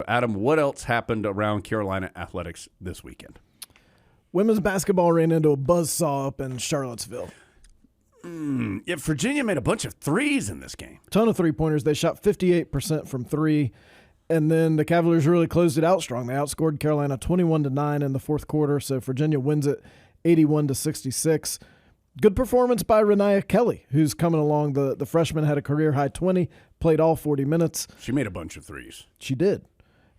Adam, what else happened around Carolina athletics this weekend? Women's basketball ran into a buzzsaw up in Charlottesville. Yeah, Virginia made a bunch of threes in this game. Ton of three-pointers. They shot 58% from three. And then the Cavaliers really closed it out strong. They outscored Carolina 21-9 in the fourth quarter, so Virginia wins it 81-66. Good performance by Renaya Kelly, who's coming along. The freshman had a career-high 20, played all 40 minutes. She made a bunch of threes. She did.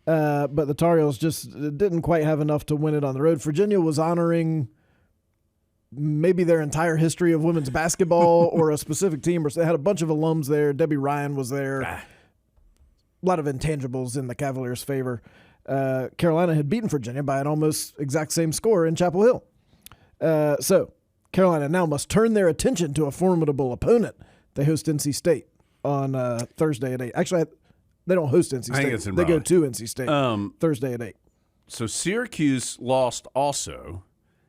But the Tar Heels just didn't quite have enough to win it on the road. Virginia was honoring maybe their entire history of women's basketball or a specific team. Or they had a bunch of alums there. Debbie Ryan was there. A lot of intangibles in the Cavaliers' favor. Carolina had beaten Virginia by an almost exact same score in Chapel Hill. So Carolina now must turn their attention to a formidable opponent. They host NC State on Thursday at 8. Actually, they don't host NC State. I think it's in They Raleigh. go to NC State Thursday at 8. So Syracuse lost also,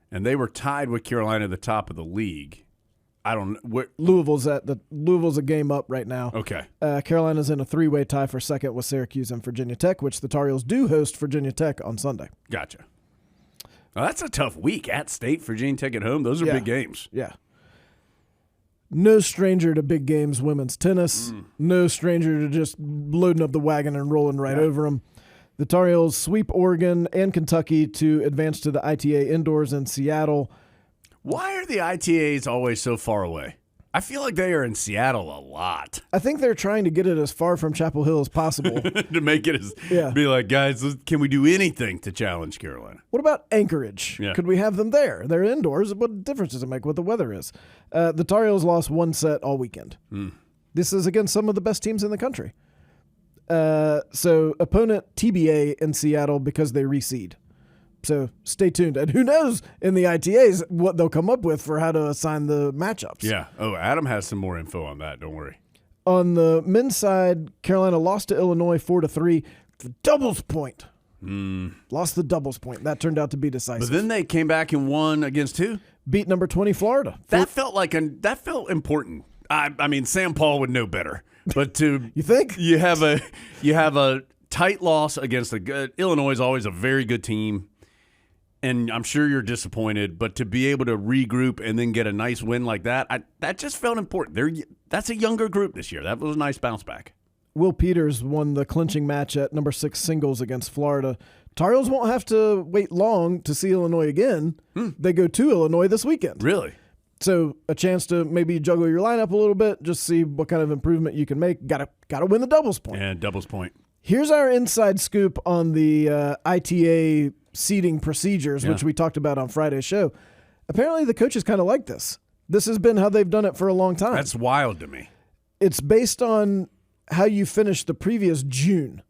and they were tied with Carolina at the top of the league. I don't know. Louisville's a game up right now. Okay. Carolina's in a three-way tie for second with Syracuse and Virginia Tech, which the Tar Heels do host Virginia Tech on Sunday. Gotcha. Well, that's a tough week. At State, Virginia Tech at home. Those are big games. Yeah. No stranger to big games, women's tennis. No stranger to just loading up the wagon and rolling right over them. The Tar Heels sweep Oregon and Kentucky to advance to the ITA indoors in Seattle. Why are the ITAs always so far away? I feel like they are in Seattle a lot. I think they're trying to get it as far from Chapel Hill as possible. To make it be like, guys, can we do anything to challenge Carolina? What about Anchorage? Yeah. Could we have them there? They're indoors. What difference does it make what the weather is? The Tar Heels lost one set all weekend. This is against some of the best teams in the country. So opponent TBA in Seattle because they reseed. So stay tuned. And who knows in the ITAs what they'll come up with for how to assign the matchups. Yeah. Oh, Adam has some more info on that. Don't worry. On the men's side, Carolina lost to Illinois 4-3. The doubles point. Lost the doubles point. That turned out to be decisive. But then they came back and won against who? Beat number 20 Florida. That felt important. I mean, Sam Paul would know better. But You think? you have a tight loss against a good Illinois is always a very good team. And I'm sure you're disappointed, but to be able to regroup and then get a nice win like that, that just felt important. That's a younger group this year. That was a nice bounce back. Will Peters won the clinching match at number 6 singles against Florida. Tar Heels won't have to wait long to see Illinois again. They go to Illinois this weekend. Really? So a chance to maybe juggle your lineup a little bit, just see what kind of improvement you can make. Gotta win the doubles point. And doubles point. Here's our inside scoop on the ITA seeding procedures, which we talked about on Friday's show. Apparently the coaches kind of like this. This has been how they've done it for a long time. That's wild to me. It's based on how you finished the previous June.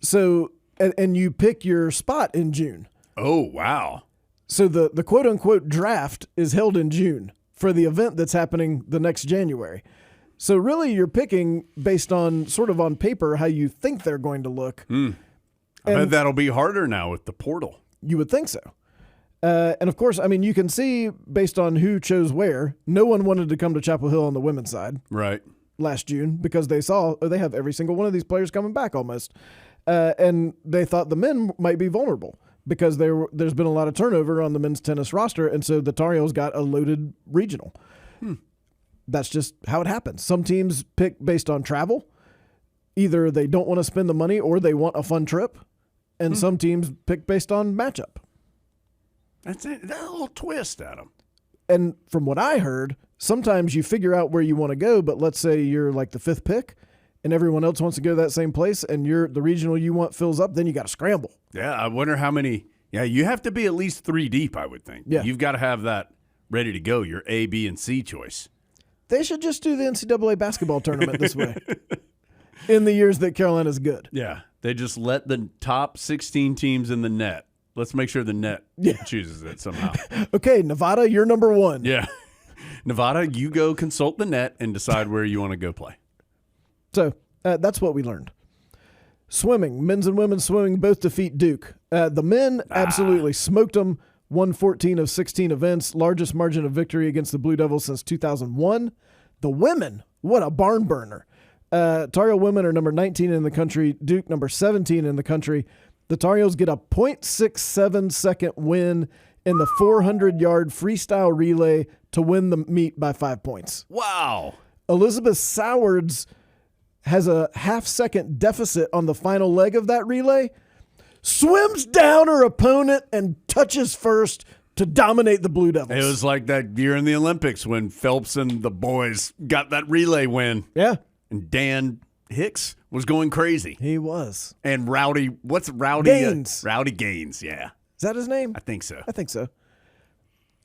So, and you pick your spot in June. Oh, wow. So the quote-unquote draft is held in June for the event that's happening the next January. So really you're picking based on sort of on paper how you think they're going to look. I bet that'll be harder now with the portal. You would think so. And, of course, I mean, you can see based on who chose where, no one wanted to come to Chapel Hill on the women's side Right. last June because they saw they have every single one of these players coming back almost. And they thought the men might be vulnerable because there's been a lot of turnover on the men's tennis roster, and so the Tar Heels got a loaded regional. That's just how it happens. Some teams pick based on travel. Either they don't want to spend the money or they want a fun trip. And some teams pick based on matchup. That's it. That little twist, Adam. And from what I heard, sometimes you figure out where you want to go, but let's say you're like the 5th pick and everyone else wants to go to that same place and the regional you want fills up, then you got to scramble. Yeah, I wonder how many. Yeah, you have to be at least 3 deep, I would think. Yeah. You've got to have that ready to go, your A, B, and C choice. They should just do the NCAA basketball tournament this way in the years that Carolina's good. Yeah, they just let the top 16 teams in the net. Let's make sure the net chooses it somehow. Okay, Nevada, you're number 1. Yeah. Nevada, you go consult the net and decide where you want to go play. So that's what we learned. Swimming, men's and women's swimming both defeat Duke. The men absolutely smoked them, won 14 of 16 events, largest margin of victory against the Blue Devils since 2001. The women, what a barn burner. Tar Heel women are number 19 in the country. Duke number 17 in the country. The Tar Heels get a 0.67 second win in the 400-yard freestyle relay to win the meet by 5 points. Wow. Elizabeth Sowards has a half-second deficit on the final leg of that relay, swims down her opponent, and touches first to dominate the Blue Devils. It was like that year in the Olympics when Phelps and the boys got that relay win. Yeah. And Dan Hicks was going crazy. He was. And Rowdy, what's Rowdy? Gaines. Rowdy Gaines, yeah. Is that his name? I think so. I think so.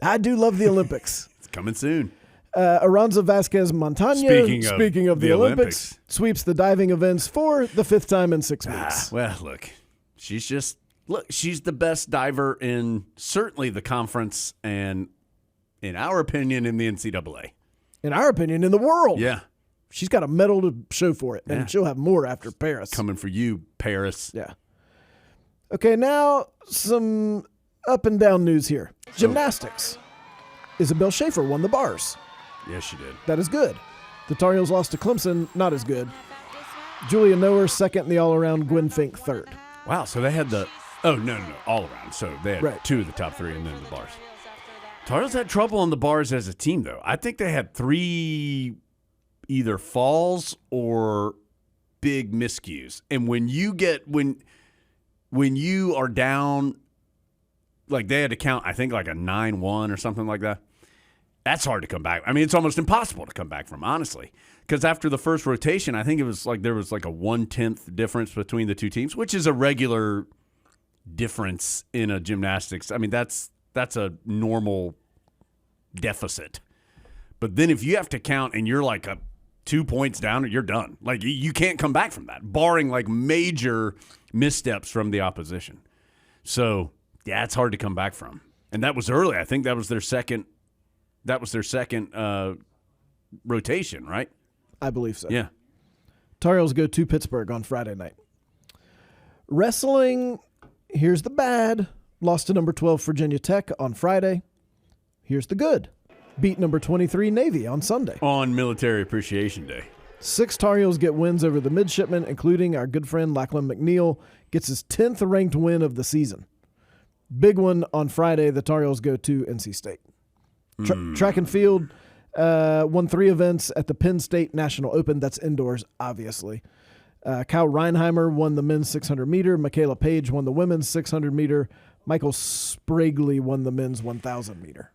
I do love the Olympics. It's coming soon. Aranza Vasquez Montaño, speaking of the Olympics, sweeps the diving events for the 5th time in 6 weeks. Well, she's the best diver in certainly the conference and, in our opinion, in the NCAA. In our opinion, in the world. Yeah. She's got a medal to show for it, and she'll have more after Paris. Coming for you, Paris. Yeah. Okay, now some up and down news here. Gymnastics. Isabel Schaefer won the bars. Yes, she did. That is good. The Tar Heels lost to Clemson, not as good. Julia Noer second in the all-around, Gwen Fink third. Wow, so they had no, all around. So they had 2 of the top 3 and then the bars. Tar Heels had trouble on the bars as a team, though. I think they had 3 either falls or big miscues. And when you are down, like they had to count, I think like a 9-1 or something like that. That's hard to come back. I mean, it's almost impossible to come back from, honestly. Because after the first rotation, I think it was like there was like a 1/10 difference between the two teams, which is a regular difference in a gymnastics. I mean, that's a normal deficit. But then if you have to count and you're like 2 points down, you're done. Like you can't come back from that, barring like major missteps from the opposition. So yeah, it's hard to come back from. And that was early. I think that was their second. Rotation, right? I believe so. Yeah. Tar Heels go to Pittsburgh on Friday night. Wrestling, here's the bad. Lost to number 12 Virginia Tech on Friday. Here's the good. Beat number 23 Navy on Sunday. On Military Appreciation Day. 6 Tar Heels get wins over the midshipmen, including our good friend Lachlan McNeil, gets his 10th ranked win of the season. Big one on Friday, the Tar Heels go to NC State. Track and field won 3 events at the Penn State National Open. That's indoors, obviously. Kyle Reinheimer won the men's 600 meter. Michaela Page won the women's 600 meter. Michael Spragley won the men's 1,000 meter.